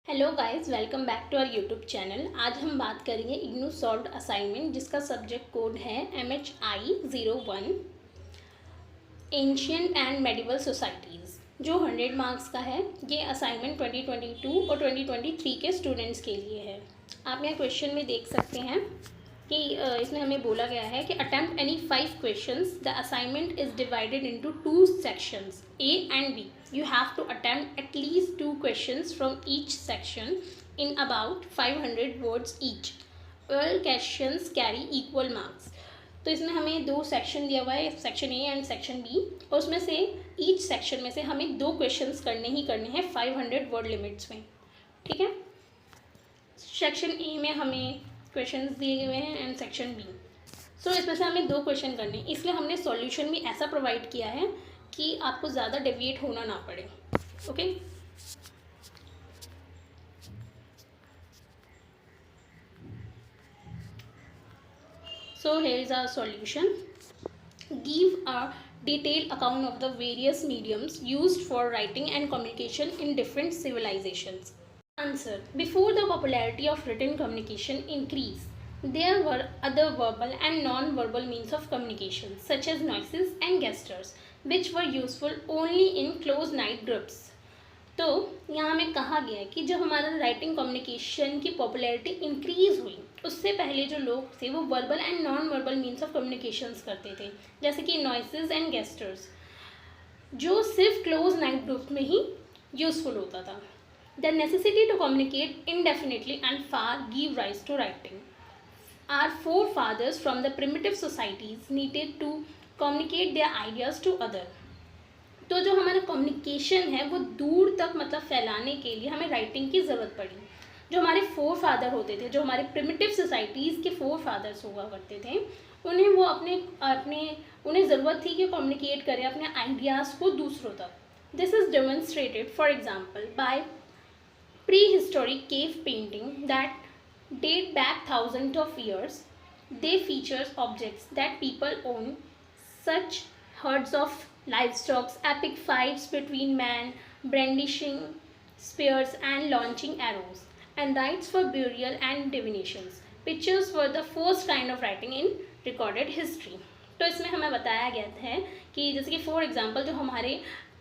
Hello guys, welcome back to our YouTube channel. आज हम बात करेंगे इग्नू सॉल्व्ड असाइनमेंट जिसका सब्जेक्ट कोड है MHI01 ancient and medieval societies, जो 100 मार्क्स का है। ये असाइनमेंट 2022 और 2023 के स्टूडेंट्स के लिए है। आप यहाँ क्वेश्चन में देख सकते हैं कि इसमें हमें बोला गया है कि attempt any 5 questions. The assignment is divided into 2 sections A and B. You have to attempt at least 2 questions from each section in about 500 words each. All questions carry equal marks. तो इसमें हमें 2 section दिया हुआ है, section A and section B, और उसमें से each section में से हमें 2 क्वेश्चंस करने हैं 500 वर्ड लिमिट्स में। ठीक है। सेक्शन A में हमें क्वेश्चंस दिए हुए हैं एंड सेक्शन B। सो इसमें से हमें 2 क्वेश्चन करने, इसलिए हमने सॉल्यूशन भी ऐसा प्रोवाइड किया है कि आपको ज़्यादा डेविएट होना ना पड़े। Okay, so here is our solution. Give a detailed account of the various mediums used for writing and communication in different civilizations. Answer. Before the popularity of written communication increased, there were other verbal and non-verbal means of communication, such as noises and gestures, which were useful only in close night groups. तो यहाँ हमें कहा गया है कि जब हमारा writing communication की पॉपुलैरिटी इंक्रीज़ हुई, उससे पहले जो लोग थे वो verbal and non verbal means of communications करते थे, जैसे कि नॉइसेस एंड गेस्टर्स, जो सिर्फ क्लोज नाइट ग्रुप में ही यूज़फुल होता था। The necessity to communicate indefinitely and far gave rise to writing. Our forefathers from the primitive societies needed to communicate their ideas to others. तो जो हमारा communication है वो दूर तक मतलब फैलाने के लिए हमें राइटिंग की ज़रूरत पड़ी। जो हमारे फोर फादर होते थे, जो हमारे प्रिमिटिव सोसाइटीज़ के फोर फादर्स हुआ करते थे, उन्हें वो उन्हें ज़रूरत थी कि कम्युनिकेट करें अपने आइडियाज़ को दूसरों तक। This is demonstrated for example bye prehistoric cave painting that date back thousands of years. They features objects that people own, such herds of livestock, epic fights between men, brandishing spears and launching arrows, and rites for burial and divinations. Pictures were the first kind of writing in recorded history. तो इसमें हमें बताया गया है कि जैसे कि for example जो हमारे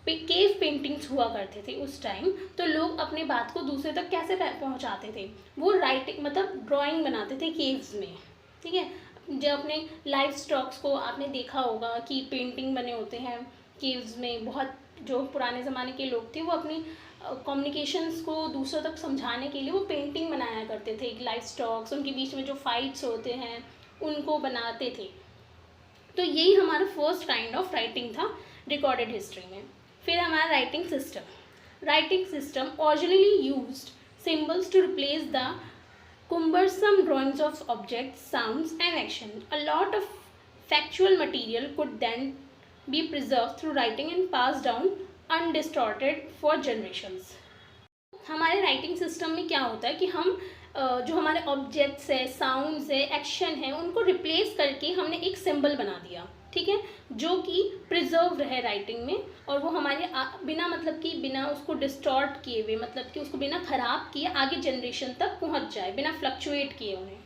केव पेंटिंग्स हुआ करते थे उस टाइम, तो लोग अपने बात को दूसरे तक कैसे पहुंचाते थे, वो राइटिंग मतलब ड्राइंग बनाते थे केव्स में। ठीक है, जब अपने लाइफ स्टॉक्स को आपने देखा होगा कि पेंटिंग बने होते हैं केव्स में। बहुत जो पुराने ज़माने के लोग थे वो अपनी कम्युनिकेशंस को दूसरों तक समझाने के लिए वो पेंटिंग बनाया करते थे। लाइफ स्टॉक्स, उनके बीच में जो फाइट्स होते हैं उनको बनाते थे। तो यही हमारा फर्स्ट काइंड ऑफ राइटिंग था रिकॉर्डेड हिस्ट्री में। फिर हमारा writing system originally used symbols to replace the cumbersome drawings of objects, sounds and action. A lot of factual material could then be preserved through writing and passed down undistorted for generations. हमारे writing system में क्या होता है कि हम जो हमारे objects है, साउंड्स है, एक्शन है, उनको रिप्लेस करके हमने एक सिंबल बना दिया। ठीक है, जो कि प्रिजर्व रहे राइटिंग में, और वो हमारे बिना मतलब कि बिना उसको डिस्टॉर्ट किए हुए, मतलब कि उसको बिना ख़राब किए आगे जनरेशन तक पहुंच जाए, बिना फ्लक्चुएट किए उन्हें।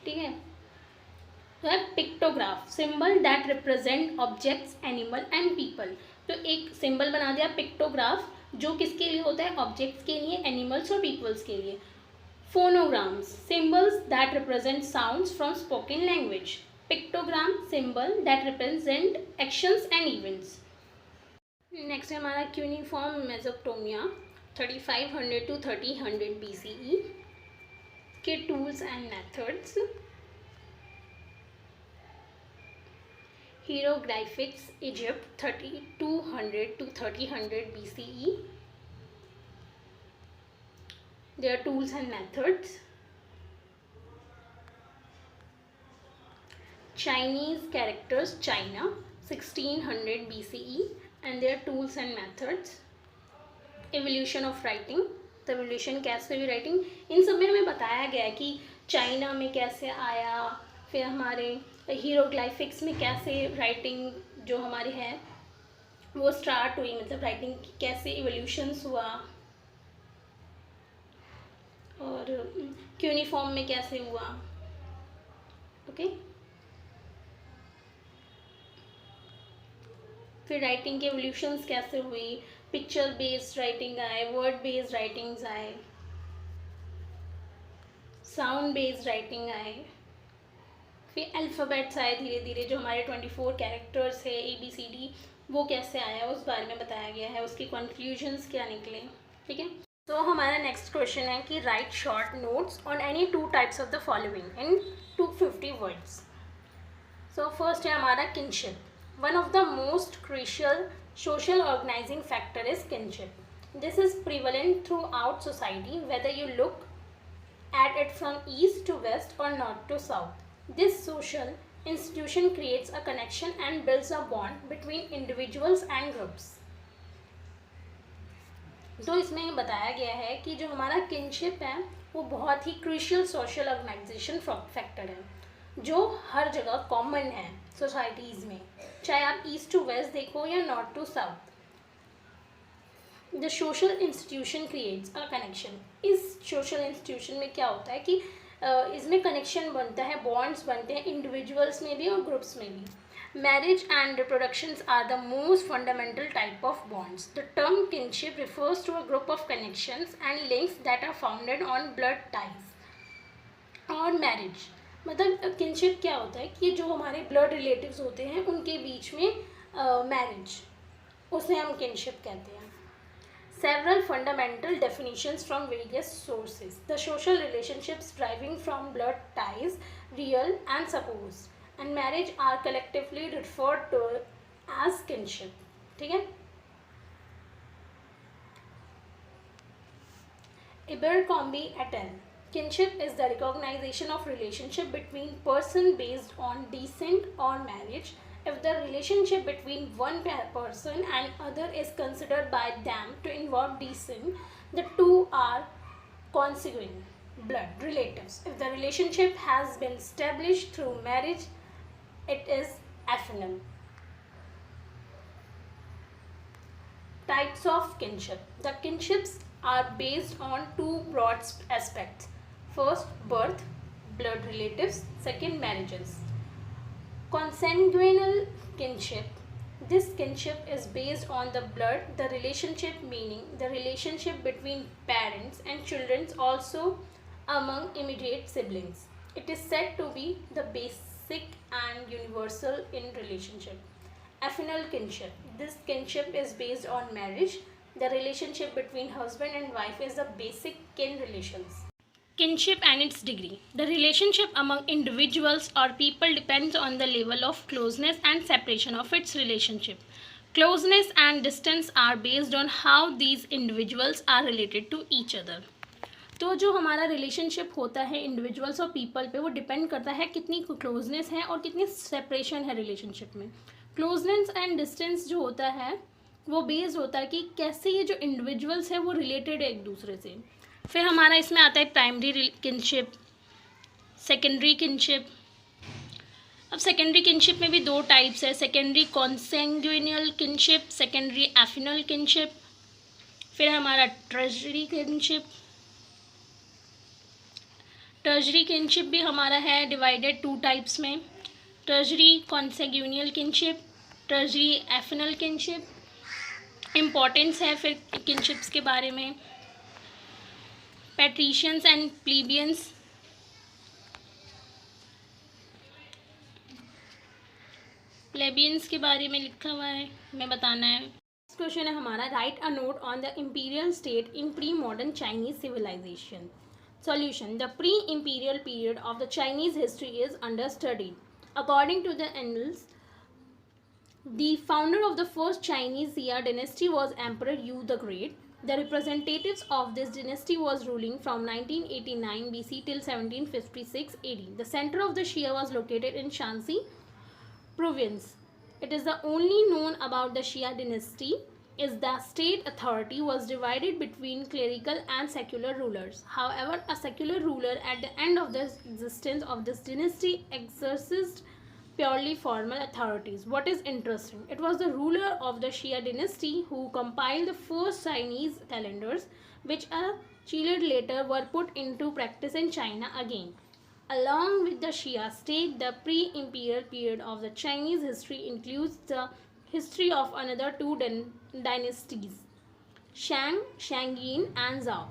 ठीक है, तो है pictograph, symbol that represent objects, animal and people. तो एक सिंबल बना दिया पिक्टोग्राफ, जो किसके लिए होता है, ऑब्जेक्ट्स के लिए, एनिमल्स और पीपल्स के लिए। Phonograms, symbols that represent sounds from spoken language. Pictogram, symbol that represent actions and events. Next है हमारा क्यूनिफॉर्म मेसोपोटामिया 3500 to 3000 BCE के tools and methods. Hieroglyphics Egypt 3200 to 3000 BCE, their tools and methods. Chinese characters, China 1600 BCE and their tools and methods. Evolution of writing, तो evolution कैसे हुई writing, इन सब में हमें बताया गया है कि चाइना में कैसे आया, फिर हमारे हीरोग्लाइफिक्स में कैसे राइटिंग जो हमारी है वो स्टार्ट हुई, मतलब राइटिंग कैसे इवोल्यूशंस हुआ। और क्यूनिफॉर्म में कैसे हुआ, ओके। फिर राइटिंग के एवोल्यूशंस कैसे हुई, पिक्चर बेस्ड राइटिंग आए, वर्ड बेस्ड राइटिंग्स आए, साउंड बेस्ड राइटिंग आए, फिर अल्फ़ाबेट्स आए धीरे धीरे, जो हमारे 24 कैरेक्टर्स है ABCD, वो कैसे आया उस बारे में बताया गया है, उसकी कंक्लूजन्स क्या निकले, ठीक है। तो हमारा नेक्स्ट क्वेश्चन है कि right short notes on any 2 types of the following in 250 words. So first है हमारा kinship. One of the most crucial social organizing factor is kinship. This is prevalent throughout society, whether you look at it from east to west or north to south. This social institution creates a connection and builds a bond between individuals and groups. तो इसमें बताया गया है कि जो हमारा kinship है वो बहुत ही क्रूशियल सोशल ऑर्गेनाइजेशन फैक्टर है, जो हर जगह कॉमन है सोसाइटीज़ में, चाहे आप ईस्ट टू वेस्ट देखो या north to south. The social institution creates a connection. इस सोशल इंस्टीट्यूशन में क्या होता है कि इसमें कनेक्शन बनता है, बॉन्ड्स बनते हैं इंडिविजुअल्स में भी और ग्रुप्स में भी। Marriage and reproductions are the most fundamental type of bonds. The term kinship refers to a group of connections and links that are founded on blood ties और marriage। मतलब kinship क्या होता है कि जो हमारे blood relatives होते हैं उनके बीच में marriage, उसे हम kinship कहते हैं। Several fundamental definitions from various sources. The social relationships deriving from blood ties, real and supposed, and marriage are collectively referred to as kinship, ठीक है। Abercrombie et al. Kinship is the recognition of relationship between person based on descent or marriage. If the relationship between one person and other is considered by them to involve descent, the two are consanguine blood relatives. If the relationship has been established through marriage, it is affinal. Types of kinship. The kinships are based on 2 broad aspects. First, birth, blood relatives. Second, marriages. Consanguineal kinship. This kinship is based on the blood, the relationship meaning the relationship between parents and children, also among immediate siblings. It is said to be the basic and universal in relationship. Affinal kinship. This kinship is based on marriage. The relationship between husband and wife is the basic kin relations. Kinship and its degree. The relationship among individuals or people depends on the level of closeness and separation of its relationship. Closeness and distance are based on how these individuals are related to each other. तो जो हमारा relationship होता है individuals और people पे, वो depend करता है कितनी क्लोजनेस है और कितनी सेपरेशन है रिलेशनशिप में। क्लोजनेस एंड डिस्टेंस जो होता है वो बेस्ड होता है कि कैसे ये जो इंडिविजुअल्स है वो रिलेटेड है एक दूसरे से। फिर हमारा इसमें आता है प्राइमरी किनशिप, सेकेंडरी किनशिप। अब सेकेंडरी किनशिप में भी 2 टाइप्स है, secondary consanguineal kinship, secondary affinal kinship. फिर हमारा टर्शरी किनशिप। टर्शरी किनशिप भी हमारा है डिवाइडेड 2 टाइप्स में, tertiary consanguineal kinship, tertiary affinal kinship. Importance है फिर किनशिप्स के बारे में, पैट्रिशियंस एंड प्लीबियंस। प्लेबियंस के बारे में लिखा हुआ है, हमें बताना है। नेक्स्ट क्वेश्चन है हमारा, write a note on the imperial state in pre modern Chinese civilisation. Solution. The pre-imperial period of the Chinese history is understudied. According to the annals, the founder of the first Chinese Xia dynasty was Emperor Yu the Great. The representatives of this dynasty was ruling from 1989 BC till 1756 AD. The center of the Xia was located in Shanxi province. It is the only known about the Xia dynasty is the state authority was divided between clerical and secular rulers. However, a secular ruler at the end of the existence of this dynasty exercised purely formal authorities. What is interesting, it was the ruler of the Xia dynasty who compiled the first Chinese calendars, which are Children later were put into practice in China again. Along with the Xia state, the pre-imperial period of the Chinese history includes the history of another two dynasties, Shang, Shangyin, and Zhao.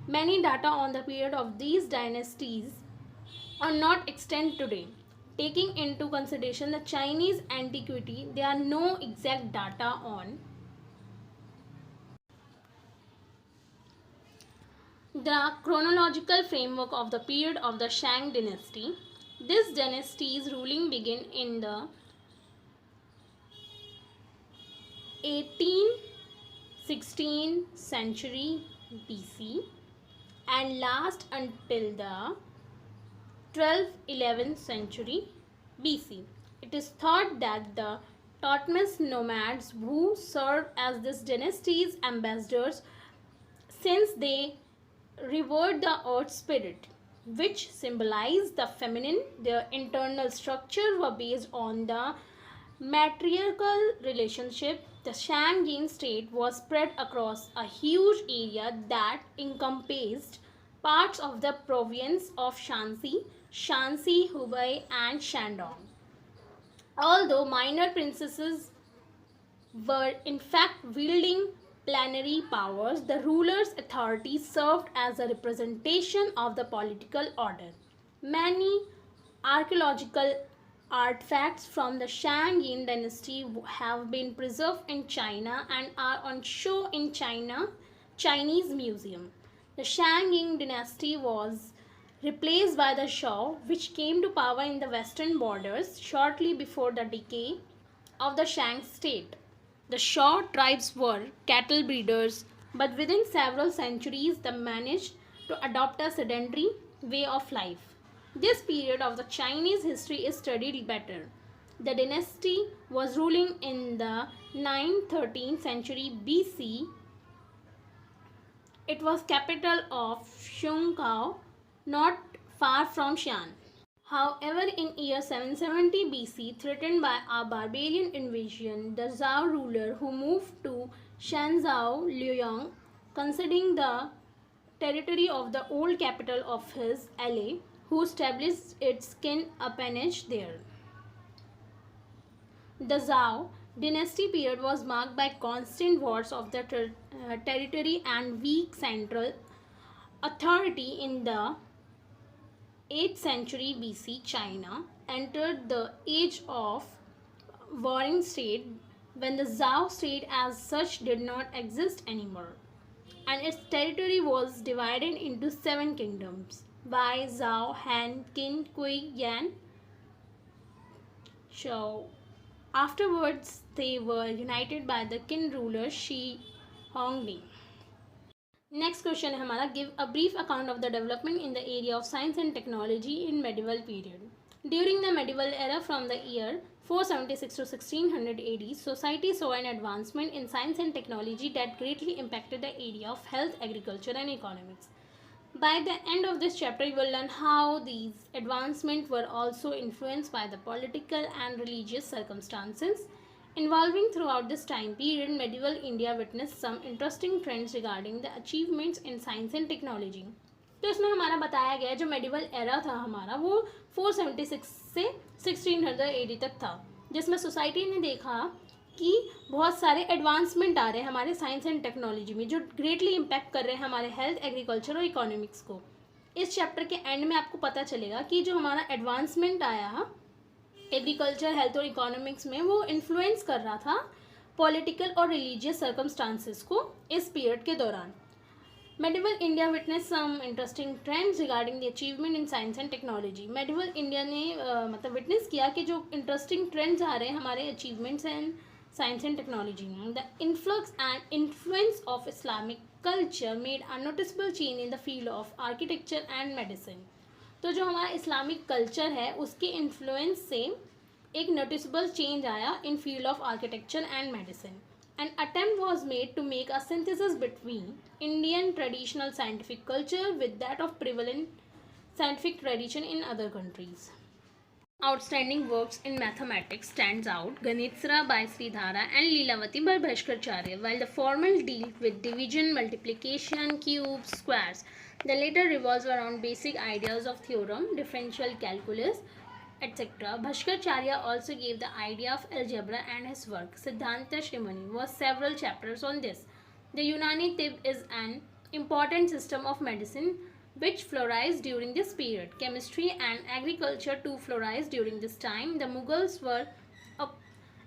Many data on the period of these dynasties are not extant today. Taking into consideration the Chinese antiquity, there are no exact data on the chronological framework of the period of the Shang dynasty. This dynasty's ruling began in the 18-16th century BC and last until the 12th-11th century BC. It is thought that the Totemis nomads who served as this dynasty's ambassadors, since they revered the earth spirit, which symbolized the feminine, their internal structure were based on the matriarchal relationship. The Shang-Yin state was spread across a huge area that encompassed parts of the province of Shanxi, Hubei, and Shandong. Although minor princesses were in fact wielding plenary powers, the ruler's authority served as a representation of the political order. Many archaeological artifacts from the Shang-Yin dynasty have been preserved in China and are on show in Chinese Museum. The Shang-Yin dynasty was replaced by the Shao, which came to power in the western borders shortly before the decay of the Shang state. The Shao tribes were cattle breeders, but within several centuries they managed to adopt a sedentary way of life. This period of the Chinese history is studied better. The dynasty was ruling in the 9th-13th century BC. It was capital of Shungao, not far from Xi'an. However, in year 770 BC, threatened by a barbarian invasion, the Zhao ruler who moved to Shanzhou Liuyang, considering the territory of the old capital of his ally, who established its kin appanage there. The Zhao dynasty period was marked by constant wars of the territory and weak central authority. In the 8th century BC, China entered the age of warring state when the Zhao state as such did not exist anymore, and its territory was divided into 7 kingdoms: Bai, Zhao, Han, Qin, Kui, Yan, Zhou. Afterwards, they were united by the Qin ruler Shi Hongdi. Next question है हमारा, give a brief account of the development in the area of science and technology in medieval period. During the medieval era from the year 476 to 1600 AD, society saw an advancement in science and technology that greatly impacted the area of health, agriculture and economics. By the end of this chapter, you will learn how these advancements were also influenced by the political and religious circumstances involving. Throughout this time period, medieval India witnessed some interesting trends regarding the achievements in science and technology. तो इसमें हमारा बताया गया जो medieval era था हमारा वो 476 से 1600 एडी तक था, जिसमें सोसाइटी ने देखा कि बहुत सारे एडवांसमेंट आ रहे हैं हमारे साइंस एंड टेक्नोलॉजी में जो ग्रेटली इम्पैक्ट कर रहे हैं हमारे हेल्थ, एग्रीकल्चर और इकोनॉमिक्स को. इस चैप्टर के एंड में आपको पता चलेगा कि जो हमारा एडवांसमेंट आया एग्रीकल्चर, हेल्थ और इकोनॉमिक्स में वो इन्फ्लुएंस कर रहा था पॉलिटिकल और रिलीजियस सर्कमस्टांसेस को इस पीरियड के दौरान. Medieval India witness some interesting trends regarding the achievement in science and technology. Medieval India ने मतलब विटनेस किया कि जो इंटरेस्टिंग ट्रेंड्स आ रहे हैं हमारे achievements and science and technology में. The influx and influence of Islamic culture made a noticeable change in the field of architecture and medicine. तो जो हमारा इस्लामिक कल्चर है उसके इन्फ्लुएंस से एक नोटिसेबल चेंज आया in field of architecture and medicine. An attempt was made to make a synthesis between Indian traditional scientific culture with that of prevalent scientific tradition in other countries. Outstanding works in mathematics stands out Ganitsara by Sridhara and Leelavati by Bhaskacharya. While the former deal with division, multiplication, cubes, squares, the later revolves around basic ideas of theorem, differential calculus, etc. Bhaskacharya also gave the idea of algebra, and his work Siddhanta Shrimani was several chapters on this. The Unani Tib is an important system of medicine which flourished during this period. Chemistry and agriculture too flourished during this time. The Mughals were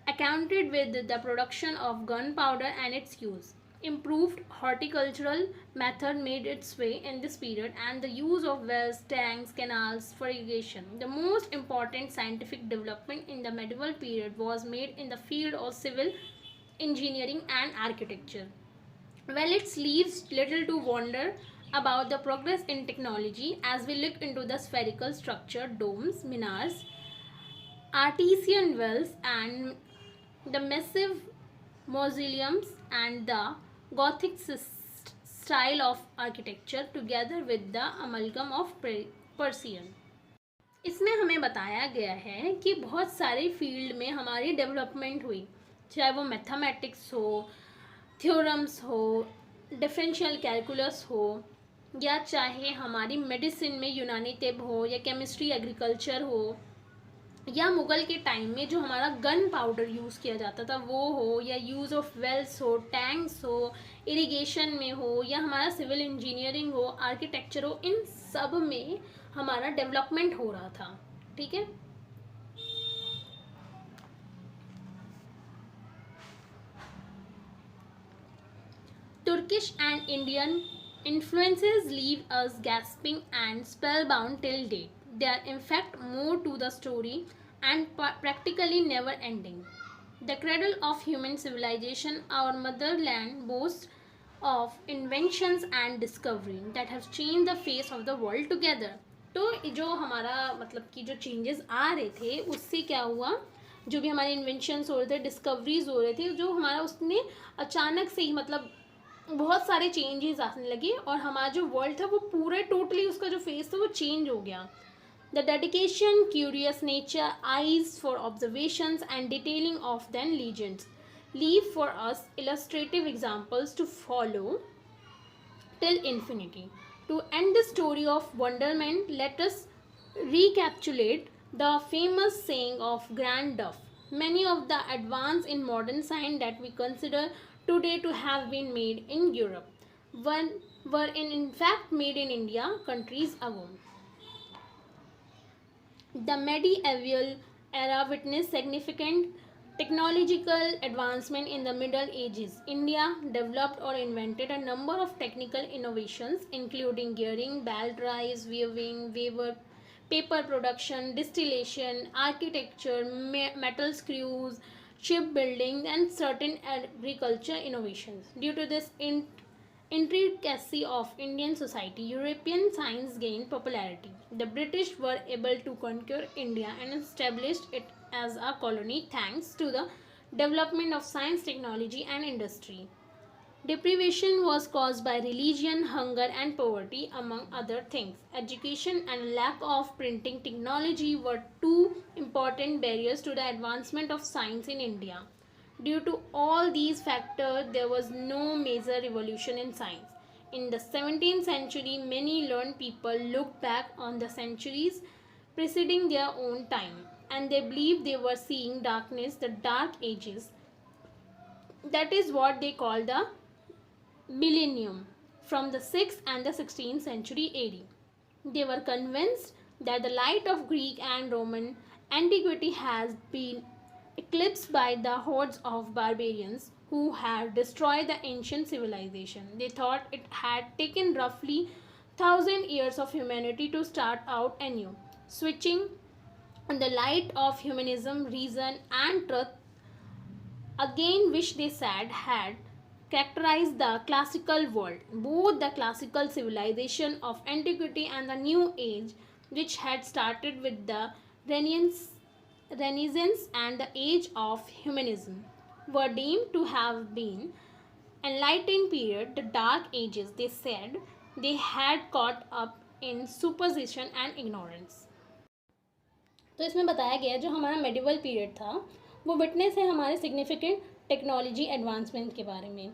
accounted with the production of gunpowder and its use. Improved horticultural method made its way in this period, and the use of wells, tanks, canals for irrigation. The most important scientific development in the medieval period was made in the field of civil engineering and architecture. Well, it leaves little to wonder about the progress in technology as we look into the spherical structure, domes, minars, artesian wells, and the massive mausoleums and the Gothic style of architecture together with the amalgam of Persian. इसमें हमें बताया गया है कि बहुत सारे field में हमारी डेवलपमेंट हुई, चाहे वो मैथमेटिक्स हो, थ्योरम्स हो, डिफरेंशियल कैलकुलस हो, या चाहे हमारी मेडिसिन में यूनानी तिब हो, या केमिस्ट्री एग्रीकल्चर हो, या मुग़ल के टाइम में जो हमारा गन पाउडर यूज़ किया जाता था वो हो, या यूज़ ऑफ वेल्स हो, टैंक्स हो, इरिगेशन में हो, या हमारा सिविल इंजीनियरिंग हो, आर्किटेक्चर हो, इन सब में हमारा डेवलपमेंट हो रहा था. ठीक है. Turkish and Indian influences leave us gasping and spellbound till date. They are in fact more to the story and practically never ending. The cradle of human civilization, our motherland boasts of inventions and discovery that have changed the face of the world together. तो जो हमारा मतलब कि जो changes आ रहे थे उससे क्या हुआ, जो भी हमारे इन्वेंशंस हो रहे थे, डिस्कवरीज हो रहे थे, जो हमारा उसने अचानक से ही मतलब बहुत सारे चेंजेस आने लगे और हमारा जो वर्ल्ड था वो पूरा टोटली उसका जो फेस था वो चेंज हो गया. The dedication, curious nature, eyes for observations and detailing of then legends leave for us illustrative examples to follow till infinity. To end the story of wonderment, let us recapitulate the famous saying of Grand Duff. Many of the advances in modern science that we consider today to have been made in Europe were in fact made in India countries ago. The medieval era witnessed significant technological advancement in the Middle Ages. India developed or invented a number of technical innovations, including gearing, bell drives, weaving, paper production, distillation, architecture, metal screws, shipbuilding, and certain agriculture innovations. Due to this intricacy of Indian society, European science gained popularity. The British were able to conquer India and established it as a colony thanks to the development of science, technology, and industry. Deprivation was caused by religion, hunger, and poverty, among other things. Education and lack of printing technology were two important barriers to the advancement of science in India. Due to all these factors, there was no major revolution in science. In the 17th century, many learned people looked back on the centuries preceding their own time, and they believed they were seeing darkness, the dark ages. That is what they call the millennium, from the 6th and the 16th century AD. They were convinced that the light of Greek and Roman antiquity has been eclipsed by the hordes of barbarians who had destroyed the ancient civilization. They thought it had taken roughly 1,000 years of humanity to start out anew, switching on the light of humanism, reason, and truth, again which they said had characterized the classical world, both the classical civilization of antiquity and the new age, which had started with the Renaissance and the age of humanism, were deemed to have been enlightened period, the dark ages. They said they had caught up in superstition and ignorance. तो इसमें बताया गया जो हमारा medieval period था वो witness है हमारे सिग्निफिकेंट टेक्नोलॉजी एडवांसमेंट के बारे में।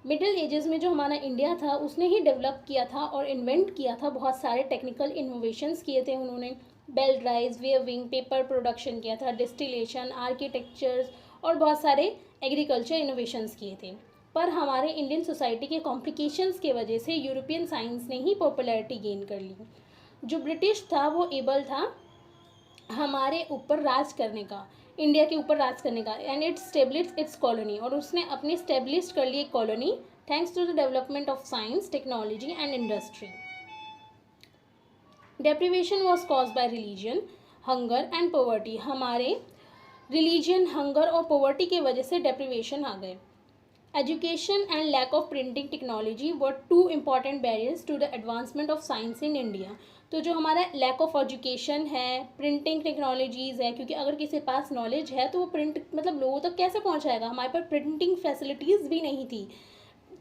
मिडिल एजेस में जो हमारा इंडिया था उसने ही डेवलप किया था और इन्वेंट किया था, बहुत सारे टेक्निकल इनोवेशंस किए थे उन्होंने। Bell dries, weaving, paper production किया था, डिस्टिलेशन, आर्किटेक्चर्स और बहुत सारे एग्रीकल्चर इनोवेशंस किए थे। पर हमारे इंडियन सोसाइटी के कॉम्प्लिकेशंस के वजह से यूरोपियन साइंस ने ही पॉपुलैरिटी गेन कर ली। जो ब्रिटिश था वो एबल था हमारे ऊपर राज करने का, इंडिया के ऊपर राज करने का, and it establish its colony, और उसने अपनी स्टेब्लिश कर ली एक colony thanks to the development of science, technology and industry. Deprivation was cause by religion, hunger and poverty. हमारे रिलीजन, हंगर और पॉवर्टी की वजह से डेप्रीवेशन आ गए। Education and lack of printing technology were two important barriers to the advancement of science in India. तो जो हमारा लैक ऑफ एजुकेशन है, प्रिंटिंग टेक्नोलॉजीज़ है, क्योंकि अगर किसी के पास नॉलेज है तो वो प्रिंट मतलब लोगों तक कैसे पहुंचाएगा, हमारे पास प्रिंटिंग फैसिलिटीज़ भी नहीं थी।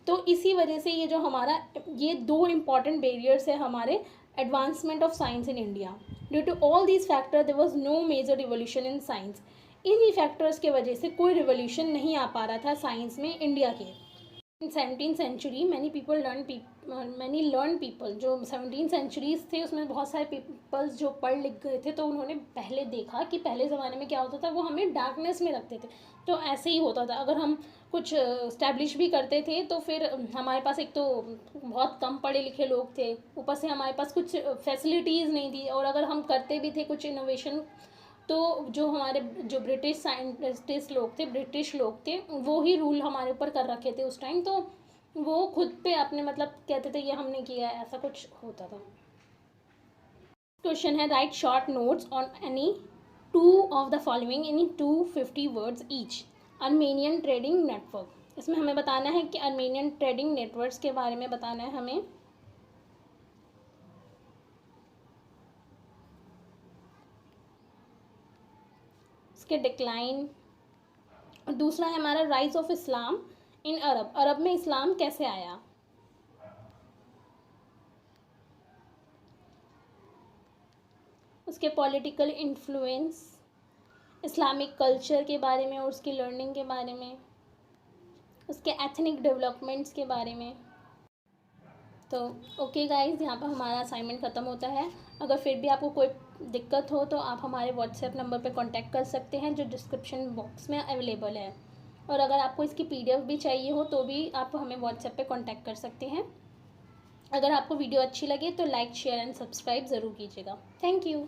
तो इसी वजह से ये जो हमारा ये दो इम्पॉर्टेंट बैरियर्स है हमारे advancement of science in India. Due to all these factor there was no major revolution in science. इन्हीं फैक्टर्स के वजह से कोई रिवोल्यूशन नहीं आ पा रहा था साइंस में इंडिया के। In 17th century many learn people, जो 17th सेंचुरीज थे उसमें बहुत सारे पीपल्स जो पढ़ लिख गए थे, तो उन्होंने पहले देखा कि पहले ज़माने में क्या होता था, वो हमें डार्कनेस में रखते थे। तो ऐसे ही होता था, अगर हम कुछ इस्टेब्लिश भी करते थे तो फिर हमारे पास एक तो बहुत कम पढ़े लिखे लोग थे, ऊपर से हमारे पास कुछ फैसिलिटीज़ नहीं थी, और अगर हम करते भी थे कुछ इनोवेशन तो जो हमारे जो ब्रिटिश साइंटिस्ट लोग थे, ब्रिटिश लोग थे, वो ही रूल हमारे ऊपर कर रखे थे उस टाइम। तो वो खुद पे अपने मतलब कहते थे ये हमने किया है, ऐसा कुछ होता था। क्वेश्चन है right short notes on any two of the following in 250 words each. Armenian trading network. इसमें हमें बताना है कि अर्मेनियन ट्रेडिंग नेटवर्क्स के बारे में बताना है हमें। इसके डिक्लाइन, और दूसरा है हमारा राइज ऑफ इस्लाम इन अरब। अरब में इस्लाम कैसे आया। उसके पॉलिटिकल इन्फ्लुएंस, इस्लामिक कल्चर के बारे में और उसकी लर्निंग के बारे में, उसके एथनिक डेवलपमेंट्स के बारे में। तो ओके गाइज, यहाँ पर हमारा असाइनमेंट ख़त्म होता है। अगर फिर भी आपको कोई दिक्कत हो तो आप हमारे व्हाट्सएप नंबर पे कांटेक्ट कर सकते हैं जो डिस्क्रिप्शन बॉक्स में अवेलेबल है, और अगर आपको इसकी PDF भी चाहिए हो तो भी आप हमें व्हाट्सएप पे कांटेक्ट कर सकते हैं। अगर आपको वीडियो अच्छी लगे तो लाइक, शेयर एंड सब्सक्राइब ज़रूर कीजिएगा। Thank you.